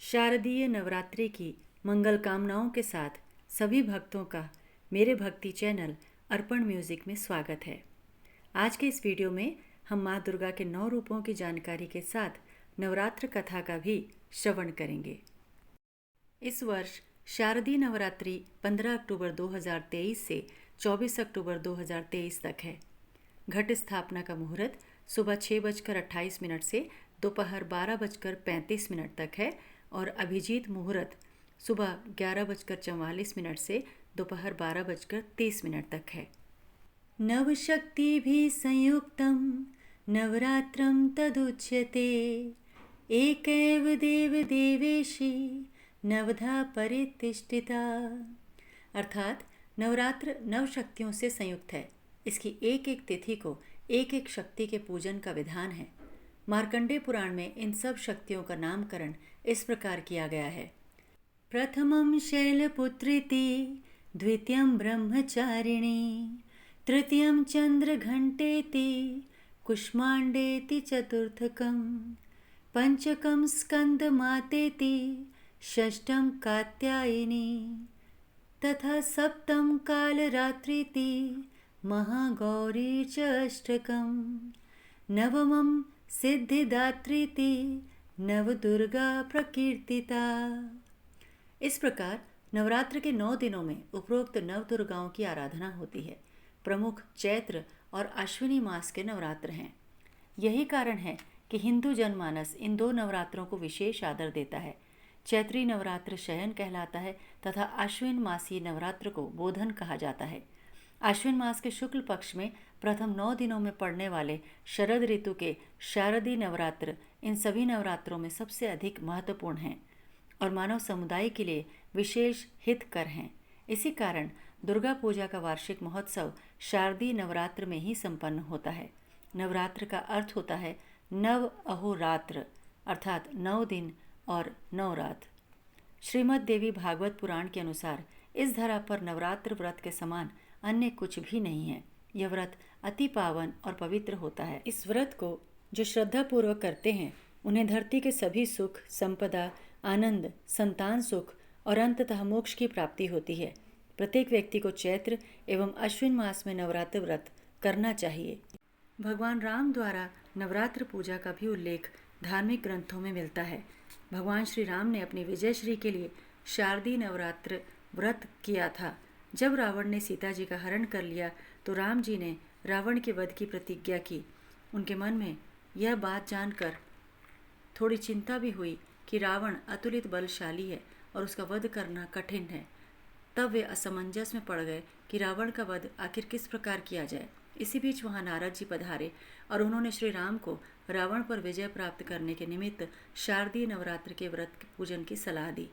शारदीय नवरात्रि की मंगल कामनाओं के साथ सभी भक्तों का मेरे भक्ति चैनल अर्पण म्यूज़िक में स्वागत है। आज के इस वीडियो में हम माँ दुर्गा के 9 रूपों की जानकारी के साथ नवरात्र कथा का भी श्रवण करेंगे। इस वर्ष शारदीय नवरात्रि 15 अक्टूबर 2023 से 24 अक्टूबर 2023 तक है। घट स्थापना का मुहूर्त सुबह 6:28 से दोपहर 12:35 तक है और अभिजीत मुहूर्त सुबह 11:44 से दोपहर 12:30 तक है। नवशक्तिभिः संयुक्तं नवरात्रं तदुच्यते, एकैव देवदेवेशी नवधा परितिष्ठिता। अर्थात नवरात्र नव शक्तियों से संयुक्त है। इसकी एक एक तिथि को एक एक शक्ति के पूजन का विधान है। मार्कंडेय पुराण में इन सब शक्तियों का नामकरण इस प्रकार किया गया है। प्रथमं शैलपुत्रीति, द्वितीयं ब्रह्मचारिणी, तृतीयं चंद्रघंटेति, कुष्मांडेति, चतुर्थकं पंचकं स्कंदमातेति, षष्ठं कात्यायनी, तथा सप्तम कालरात्रिति, महागौरी च अष्टकं, नवमं सिद्धिदात्रीति, नवदुर्गा प्रकीर्तिता। इस प्रकार नवरात्र के 9 दिनों में उपरोक्त नव दुर्गाओं की आराधना होती है। प्रमुख चैत्र और अश्विनी मास के नवरात्र हैं। यही कारण है कि हिंदू जनमानस इन 2 नवरात्रों को विशेष आदर देता है। चैत्री नवरात्र शयन कहलाता है तथा अश्विन मासी नवरात्र को बोधन कहा जाता है। आश्विन मास के शुक्ल पक्ष में प्रथम 9 दिनों में पड़ने वाले शरद ऋतु के शारदीय नवरात्र इन सभी नवरात्रों में सबसे अधिक महत्वपूर्ण हैं और मानव समुदाय के लिए विशेष हितकर हैं। इसी कारण दुर्गा पूजा का वार्षिक महोत्सव शारदीय नवरात्र में ही संपन्न होता है। नवरात्र का अर्थ होता है नव अहोरात्र, अर्थात 9 दिन और 9 रात। श्रीमद् देवी भागवत पुराण के अनुसार इस धरा पर नवरात्र व्रत के समान अन्य कुछ भी नहीं है। यह व्रत अति पावन और पवित्र होता है। इस व्रत को जो श्रद्धापूर्वक करते हैं उन्हें धरती के सभी सुख, संपदा, आनंद, संतान सुख और अंततः मोक्ष की प्राप्ति होती है। प्रत्येक व्यक्ति को चैत्र एवं अश्विन मास में नवरात्र व्रत करना चाहिए। भगवान राम द्वारा नवरात्र पूजा का भी उल्लेख धार्मिक ग्रंथों में मिलता है। भगवान श्री राम ने अपनी विजयश्री के लिए शारदीय नवरात्र व्रत किया था। जब रावण ने सीता जी का हरण कर लिया तो राम जी ने रावण के वध की प्रतिज्ञा की। उनके मन में यह बात जानकर थोड़ी चिंता भी हुई कि रावण अतुलित बलशाली है और उसका वध करना कठिन है। तब वे असमंजस में पड़ गए कि रावण का वध आखिर किस प्रकार किया जाए। इसी बीच वहाँ नारद जी पधारे और उन्होंने श्री राम को रावण पर विजय प्राप्त करने के निमित्त शारदीय नवरात्र के व्रत पूजन की सलाह दी।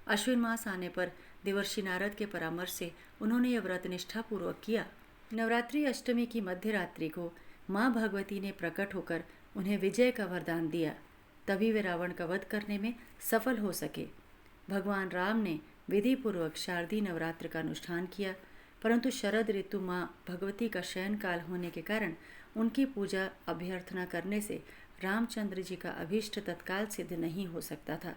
अश्विन मास आने पर देवर्षि नारद के परामर्श से उन्होंने यह व्रत निष्ठापूर्वक किया। नवरात्रि अष्टमी की मध्य रात्रि को माँ भगवती ने प्रकट होकर उन्हें विजय का वरदान दिया। तभी वे रावण का वध करने में सफल हो सके। भगवान राम ने विधि पूर्वक शारदीय नवरात्र का अनुष्ठान किया, परंतु शरद ऋतु माँ भगवती का शयन काल होने के कारण उनकी पूजा अभ्यर्थना करने से रामचंद्र जी का अभीष्ट तत्काल सिद्ध नहीं हो सकता था।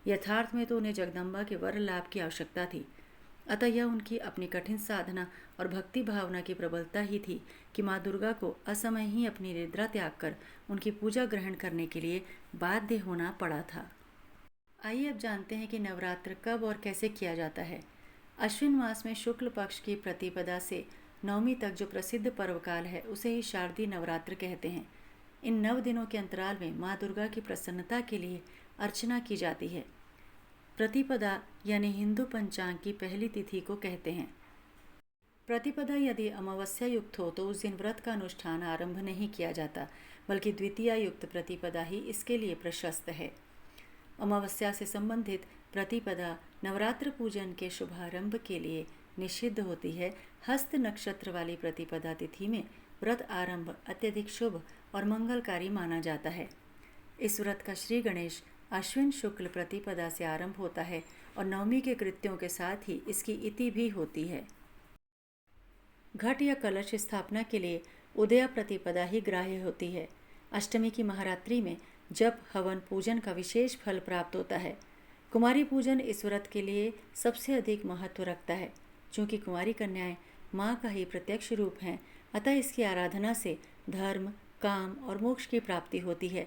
यथार्थ में तो उन्हें जगदम्बा के वर लाभ की आवश्यकता थी। अतः यह उनकी अपनी कठिन साधना और भक्ति भावना की प्रबलता ही थी कि माँ दुर्गा को असमय ही अपनी निद्रा त्याग कर उनकी पूजा ग्रहण करने के लिए बाध्य होना पड़ा था। आइए अब जानते हैं कि नवरात्र कब और कैसे किया जाता है। अश्विन मास में शुक्ल पक्ष की प्रतिपदा से नवमी तक जो प्रसिद्ध पर्वकाल है उसे ही शारदीय नवरात्र कहते हैं। इन 9 दिनों के अंतराल में माँ दुर्गा की प्रसन्नता के लिए अर्चना की जाती है। प्रतिपदा यानी हिंदू पंचांग की पहली तिथि को कहते हैं। प्रतिपदा यदि अमावस्या युक्त हो तो उस दिन व्रत का अनुष्ठान आरंभ नहीं किया जाता, बल्कि द्वितीया युक्त प्रतिपदा ही इसके लिए प्रशस्त है। अमावस्या से संबंधित प्रतिपदा नवरात्र पूजन के शुभारंभ के लिए निषिद्ध होती है। हस्त नक्षत्र वाली प्रतिपदा तिथि में व्रत आरंभ अत्यधिक शुभ और मंगलकारी माना जाता है। इस व्रत का श्री गणेश अश्विन शुक्ल प्रतिपदा से आरंभ होता है और नवमी के कृत्यों के साथ ही इसकी इति भी होती है। घट या कलश स्थापना के लिए उदया प्रतिपदा ही ग्राह्य होती है। अष्टमी की महारात्रि में जप, हवन, पूजन का विशेष फल प्राप्त होता है। कुमारी पूजन इस व्रत के लिए सबसे अधिक महत्व रखता है। चूँकि कुमारी कन्याएं माँ का ही प्रत्यक्ष रूप हैं, अतः इसकी आराधना से धर्म, काम और मोक्ष की प्राप्ति होती है।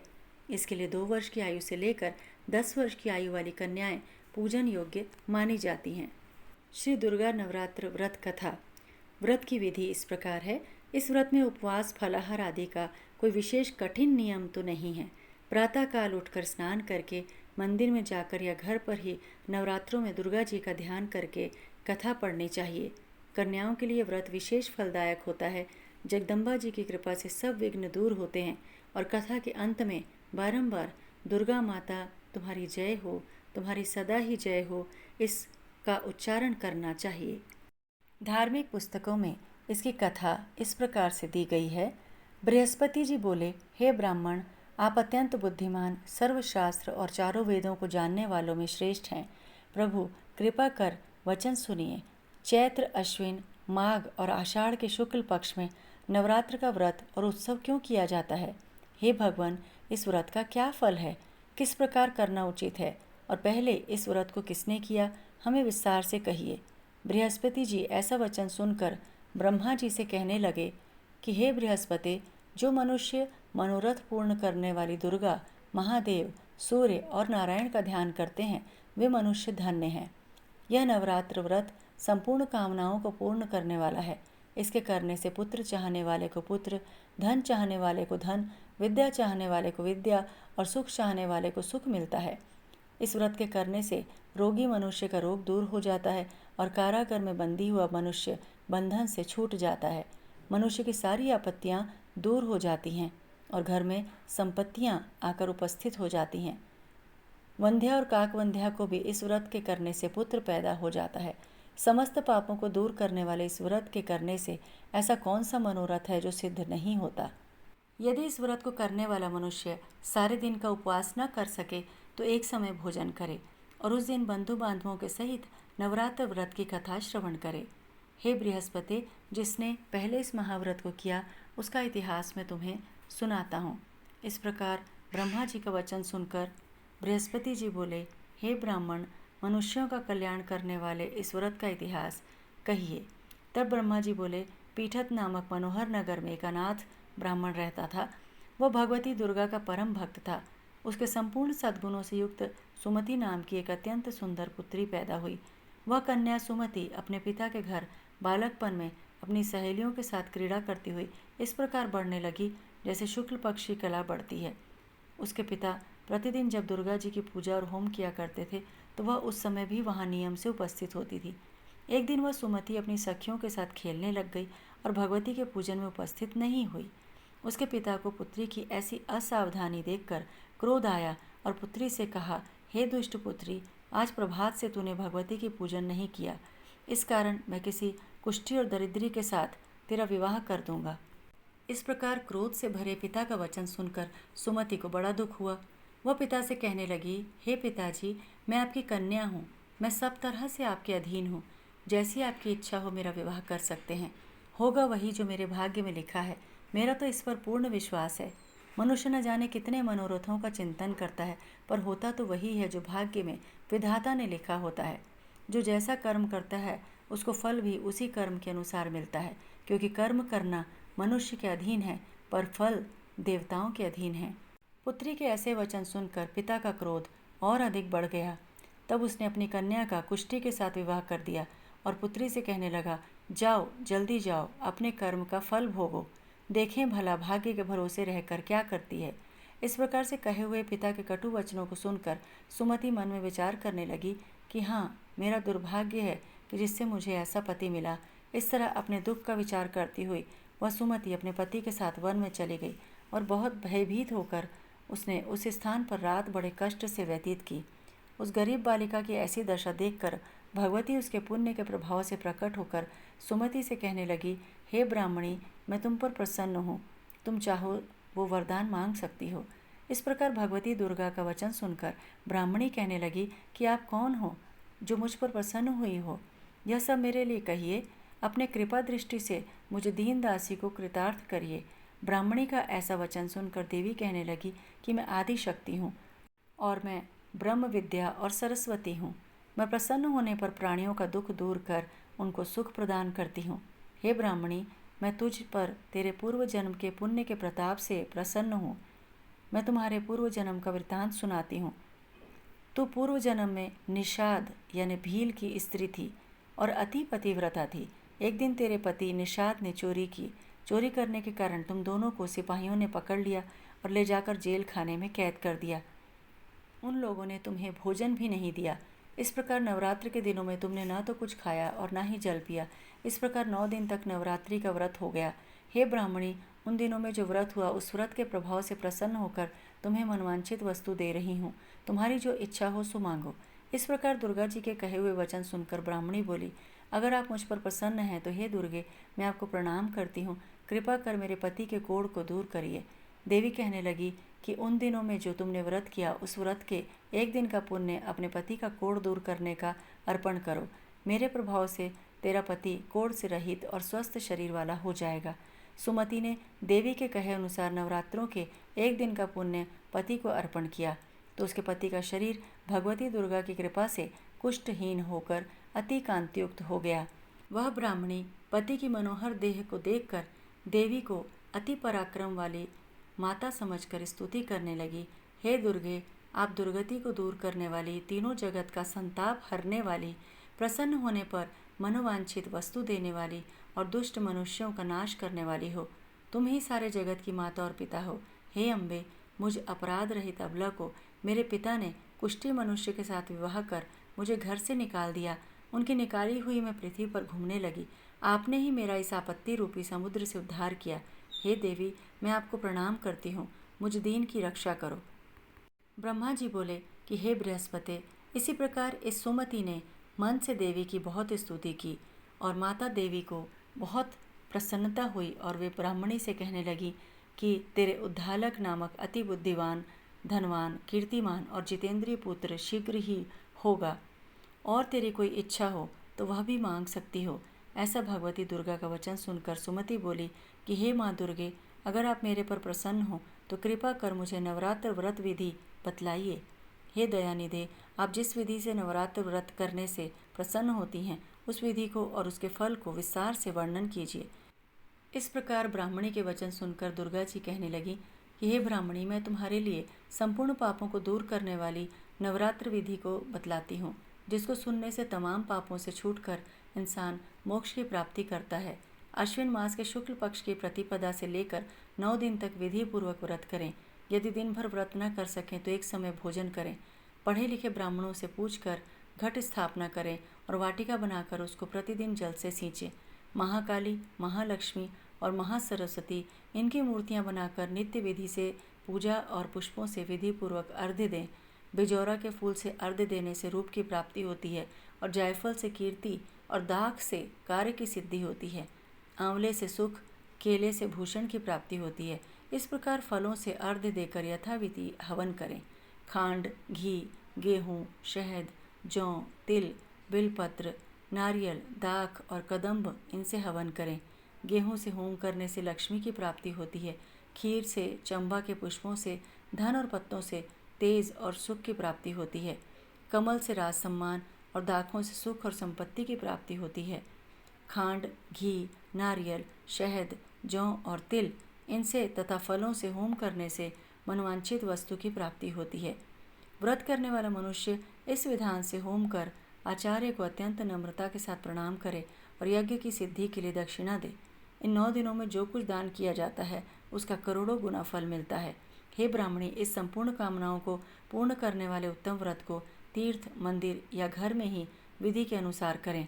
इसके लिए 2 वर्ष की आयु से लेकर 10 वर्ष की आयु वाली कन्याएं पूजन योग्य मानी जाती हैं। श्री दुर्गा नवरात्र व्रत कथा। व्रत की विधि इस प्रकार है। इस व्रत में उपवास, फलाहार आदि का कोई विशेष कठिन नियम तो नहीं है। प्रातःकाल उठकर स्नान करके मंदिर में जाकर या घर पर ही नवरात्रों में दुर्गा जी का ध्यान करके कथा पढ़नी चाहिए। कन्याओं के लिए व्रत विशेष फलदायक होता है। जगदम्बा जी की कृपा से सब विघ्न दूर होते हैं और कथा के अंत में बारंबार दुर्गा माता तुम्हारी जय हो, तुम्हारी सदा ही जय हो, इसका उच्चारण करना चाहिए। धार्मिक पुस्तकों में इसकी कथा इस प्रकार से दी गई है। बृहस्पति जी बोले, हे ब्राह्मण, आप अत्यंत बुद्धिमान, सर्वशास्त्र और चारों वेदों को जानने वालों में श्रेष्ठ हैं। प्रभु कृपा कर वचन सुनिए। चैत्र, अश्विन, माघ और आषाढ़ के शुक्ल पक्ष में नवरात्र का व्रत और उत्सव क्यों किया जाता है? हे भगवान, इस व्रत का क्या फल है? किस प्रकार करना उचित है? और पहले इस व्रत को किसने किया, हमें विस्तार से कहिए। बृहस्पति जी ऐसा वचन सुनकर ब्रह्मा जी से कहने लगे कि हे बृहस्पति, जो मनुष्य मनोरथ पूर्ण करने वाली दुर्गा, महादेव, सूर्य और नारायण का ध्यान करते हैं, वे मनुष्य धन्य हैं। यह नवरात्र व्रत संपूर्ण कामनाओं को पूर्ण करने वाला है। इसके करने से पुत्र चाहने वाले को पुत्र, धन चाहने वाले को धन, विद्या चाहने वाले को विद्या और सुख चाहने वाले को सुख मिलता है। इस व्रत के करने से रोगी मनुष्य का रोग दूर हो जाता है और कारागार में बंदी हुआ मनुष्य बंधन से छूट जाता है। मनुष्य की सारी आपत्तियां दूर हो जाती हैं और घर में संपत्तियां आकर उपस्थित हो जाती हैं। वंध्या और काकवंध्या को भी इस व्रत के करने से पुत्र पैदा हो जाता है। समस्त पापों को दूर करने वाले इस व्रत के करने से ऐसा कौन सा मनोरथ है जो सिद्ध नहीं होता? यदि इस व्रत को करने वाला मनुष्य सारे दिन का उपवास न कर सके तो एक समय भोजन करे और उस दिन बंधु बांधवों के सहित नवरात्र व्रत की कथा श्रवण करे। हे बृहस्पति, जिसने पहले इस महाव्रत को किया उसका इतिहास मैं तुम्हें सुनाता हूँ। इस प्रकार ब्रह्मा जी का वचन सुनकर बृहस्पति जी बोले, हे ब्राह्मण, मनुष्यों का कल्याण करने वाले इस व्रत का इतिहास कहिए। तब ब्रह्मा जी बोले, पीठत नामक मनोहर नगर में एक अनाथ ब्राह्मण रहता था। वह भगवती दुर्गा का परम भक्त था। उसके संपूर्ण सद्गुणों से युक्त सुमति नाम की एक अत्यंत सुंदर पुत्री पैदा हुई। वह कन्या सुमति अपने पिता के घर बालकपन में अपनी सहेलियों के साथ क्रीड़ा करती हुई इस प्रकार बढ़ने लगी जैसे शुक्ल पक्ष की कला बढ़ती है। उसके पिता प्रतिदिन जब दुर्गा जी की पूजा और होम किया करते थे तो वह उस समय भी वहाँ नियम से उपस्थित होती थी। एक दिन वह सुमति अपनी सखियों के साथ खेलने लग गई और भगवती के पूजन में उपस्थित नहीं हुई। उसके पिता को पुत्री की ऐसी असावधानी देखकर क्रोध आया और पुत्री से कहा, हे दुष्ट पुत्री, आज प्रभात से तूने भगवती की पूजन नहीं किया, इस कारण मैं किसी कुष्ठी और दरिद्री के साथ तेरा विवाह कर दूंगा। इस प्रकार क्रोध से भरे पिता का वचन सुनकर सुमति को बड़ा दुख हुआ। वह पिता से कहने लगी, हे पिताजी, मैं आपकी कन्या हूँ, मैं सब तरह से आपके अधीन हूँ। जैसी आपकी इच्छा हो मेरा विवाह कर सकते हैं। होगा वही जो मेरे भाग्य में लिखा है। मेरा तो इस पर पूर्ण विश्वास है। मनुष्य न जाने कितने मनोरथों का चिंतन करता है, पर होता तो वही है जो भाग्य में विधाता ने लिखा होता है। जो जैसा कर्म करता है उसको फल भी उसी कर्म के अनुसार मिलता है, क्योंकि कर्म करना मनुष्य के अधीन है पर फल देवताओं के अधीन है। पुत्री के ऐसे वचन सुनकर पिता का क्रोध और अधिक बढ़ गया। तब उसने अपनी कन्या का कुष्ठी के साथ विवाह कर दिया और पुत्री से कहने लगा, जाओ, जल्दी जाओ, अपने कर्म का फल भोगो, देखें भला भाग्य के भरोसे रहकर क्या करती है। इस प्रकार से कहे हुए पिता के कटु वचनों को सुनकर सुमति मन में विचार करने लगी कि हाँ, मेरा दुर्भाग्य है कि जिससे मुझे ऐसा पति मिला। इस तरह अपने दुख का विचार करती हुई वह सुमति अपने पति के साथ वन में चली गई और बहुत भयभीत होकर उसने उस स्थान पर रात बड़े कष्ट से व्यतीत की। उस गरीब बालिका की ऐसी दशा देखकर भगवती उसके पुण्य के प्रभाव से प्रकट होकर सुमति से कहने लगी, हे ब्राह्मणी, मैं तुम पर प्रसन्न हूँ, तुम चाहो वो वरदान मांग सकती हो। इस प्रकार भगवती दुर्गा का वचन सुनकर ब्राह्मणी कहने लगी कि आप कौन हो जो मुझ पर प्रसन्न हुई हो? यह सब मेरे लिए कहिए। अपने कृपा दृष्टि से मुझे दीन दासी को कृतार्थ करिए। ब्राह्मणी का ऐसा वचन सुनकर देवी कहने लगी कि मैं आदि शक्ति हूँ और मैं ब्रह्म विद्या और सरस्वती हूँ। मैं प्रसन्न होने पर प्राणियों का दुख दूर कर उनको सुख प्रदान करती हूँ। हे ब्राह्मणी, मैं तुझ पर तेरे पूर्व जन्म के पुण्य के प्रताप से प्रसन्न हूँ। मैं तुम्हारे पूर्व जन्म का वृत्तांत सुनाती हूँ। तू पूर्व जन्म में निषाद यानी भील की स्त्री थी और अति पतिव्रता थी। एक दिन तेरे पति निषाद ने चोरी की। चोरी करने के कारण तुम दोनों को सिपाहियों ने पकड़ लिया और ले जाकर जेल खाने में कैद कर दिया। उन लोगों ने तुम्हें भोजन भी नहीं दिया। इस प्रकार नवरात्र के दिनों में तुमने न तो कुछ खाया और न ही जल पिया। इस प्रकार 9 दिन तक नवरात्रि का व्रत हो गया। हे ब्राह्मणी, उन दिनों में जो व्रत हुआ उस व्रत के प्रभाव से प्रसन्न होकर तुम्हें मनवांछित वस्तु दे रही हूँ। तुम्हारी जो इच्छा हो सो मांगो। इस प्रकार दुर्गा जी के कहे हुए वचन सुनकर ब्राह्मणी बोली, अगर आप मुझ पर प्रसन्न हैं तो हे दुर्गे, मैं आपको प्रणाम करती हूँ। कृपा कर मेरे पति के कोढ़ को दूर करिए। देवी कहने लगी कि उन दिनों में जो तुमने व्रत किया उस व्रत के एक दिन का पुण्य अपने पति का कोढ़ दूर करने का अर्पण करो। मेरे प्रभाव से तेरा पति कोढ़ से रहित और स्वस्थ शरीर वाला हो जाएगा। सुमति ने देवी के कहे अनुसार नवरात्रों के एक दिन का पुण्य पति को अर्पण किया तो उसके पति का शरीर भगवती दुर्गा की कृपा से कुष्ठहीन होकर अति कांतियुक्त हो गया। वह ब्राह्मणी पति की मनोहर देह को देखकर देवी को अति पराक्रम वाली माता समझकर स्तुति करने लगी। हे दुर्गे, आप दुर्गति को दूर करने वाली, तीनों जगत का संताप हरने वाली, प्रसन्न होने पर मनोवांछित वस्तु देने वाली और दुष्ट मनुष्यों का नाश करने वाली हो। तुम ही सारे जगत की माता और पिता हो। हे अम्बे, मुझ अपराध रहित अबला को मेरे पिता ने कुष्ठी मनुष्य के साथ विवाह कर मुझे घर से निकाल दिया। उनकी निकाली हुई मैं पृथ्वी पर घूमने लगी। आपने ही मेरा इस आपत्ति रूपी समुद्र से उद्धार किया। हे देवी, मैं आपको प्रणाम करती हूँ। मुझ दीन की रक्षा करो। ब्रह्मा जी बोले कि हे बृहस्पति, इसी प्रकार इस सुमति ने मन से देवी की बहुत स्तुति की और माता देवी को बहुत प्रसन्नता हुई और वे ब्राह्मणी से कहने लगी कि तेरे उद्धालक नामक अति बुद्धिवान, धनवान, कीर्तिमान और जितेंद्रिय पुत्र शीघ्र ही होगा और तेरी कोई इच्छा हो तो वह भी मांग सकती हो। ऐसा भगवती दुर्गा का वचन सुनकर सुमति बोली कि हे माँ दुर्गे, अगर आप मेरे पर प्रसन्न हो तो कृपा कर मुझे नवरात्र व्रत विधि बतलाइए। हे दयानिधे, आप जिस विधि से नवरात्र व्रत करने से प्रसन्न होती हैं उस विधि को और उसके फल को विस्तार से वर्णन कीजिए। इस प्रकार ब्राह्मणी के वचन सुनकर दुर्गा जी कहने लगी कि हे ब्राह्मणी, मैं तुम्हारे लिए संपूर्ण पापों को दूर करने वाली नवरात्र विधि को बतलाती हूँ, जिसको सुनने से तमाम पापों से छूटकर इंसान मोक्ष की प्राप्ति करता है। अश्विन मास के शुक्ल पक्ष की प्रतिपदा से लेकर 9 दिन तक विधि पूर्वक व्रत करें। यदि दिन भर व्रत न कर सकें तो एक समय भोजन करें। पढ़े लिखे ब्राह्मणों से पूछकर घट स्थापना करें और वाटिका बनाकर उसको प्रतिदिन जल से सींचें। महाकाली, महालक्ष्मी और महासरस्वती इनकी मूर्तियां बनाकर नित्य विधि से पूजा और पुष्पों से विधि पूर्वक अर्घ्य दें। बिजौरा के फूल से अर्घ्य देने से रूप की प्राप्ति होती है और जायफल से कीर्ति और दाख से कार्य की सिद्धि होती है। आंवले से सुख, केले से भूषण की प्राप्ति होती है। इस प्रकार फलों से अर्घ्य देकर यथाविधि हवन करें। खांड, घी, गेहूँ, शहद, जौ, तिल, बिलपत्र, नारियल, दाख और कदम्ब इनसे हवन करें। गेहूँ से होम करने से लक्ष्मी की प्राप्ति होती है। खीर से, चंबा के पुष्पों से, धन और पत्तों से तेज और सुख की प्राप्ति होती है। कमल से राज सम्मान और दाखों से सुख और संपत्ति की प्राप्ति होती है। खांड, घी, नारियल, शहद, जौ और तिल इनसे तथा फलों से होम करने से मनवांछित वस्तु की प्राप्ति होती है। व्रत करने वाला मनुष्य इस विधान से होम कर आचार्य को अत्यंत नम्रता के साथ प्रणाम करे और यज्ञ की सिद्धि के लिए दक्षिणा दे। इन 9 दिनों में जो कुछ दान किया जाता है उसका करोड़ों गुना फल मिलता है। हे ब्राह्मणी, इस संपूर्ण कामनाओं को पूर्ण करने वाले उत्तम व्रत को तीर्थ, मंदिर या घर में ही विधि के अनुसार करें।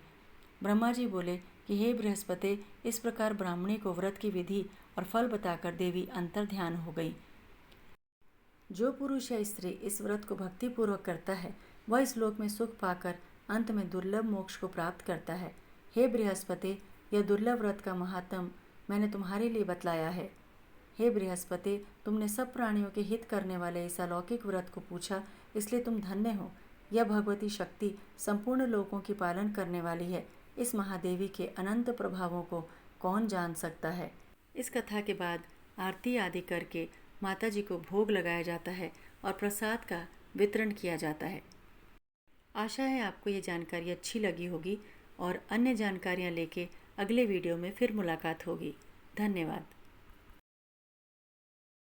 ब्रह्मा जी बोले कि हे बृहस्पति, इस प्रकार ब्राह्मणी को व्रत की विधि और फल बताकर देवी अंतर ध्यान हो गई। जो पुरुष या स्त्री इस व्रत को भक्तिपूर्वक करता है वह इस लोक में सुख पाकर अंत में दुर्लभ मोक्ष को प्राप्त करता है। हे बृहस्पति, यह दुर्लभ व्रत का महात्म मैंने तुम्हारे लिए बतलाया है। हे बृहस्पति, तुमने सब प्राणियों के हित करने वाले इस अलौकिक व्रत को पूछा, इसलिए तुम धन्य हो। यह भगवती शक्ति संपूर्ण लोकों की पालन करने वाली है। इस महादेवी के अनंत प्रभावों को कौन जान सकता है। इस कथा के बाद आरती आदि करके माता जी को भोग लगाया जाता है और प्रसाद का वितरण किया जाता है। आशा है आपको ये जानकारी अच्छी लगी होगी और अन्य जानकारियाँ लेके अगले वीडियो में फिर मुलाकात होगी। धन्यवाद।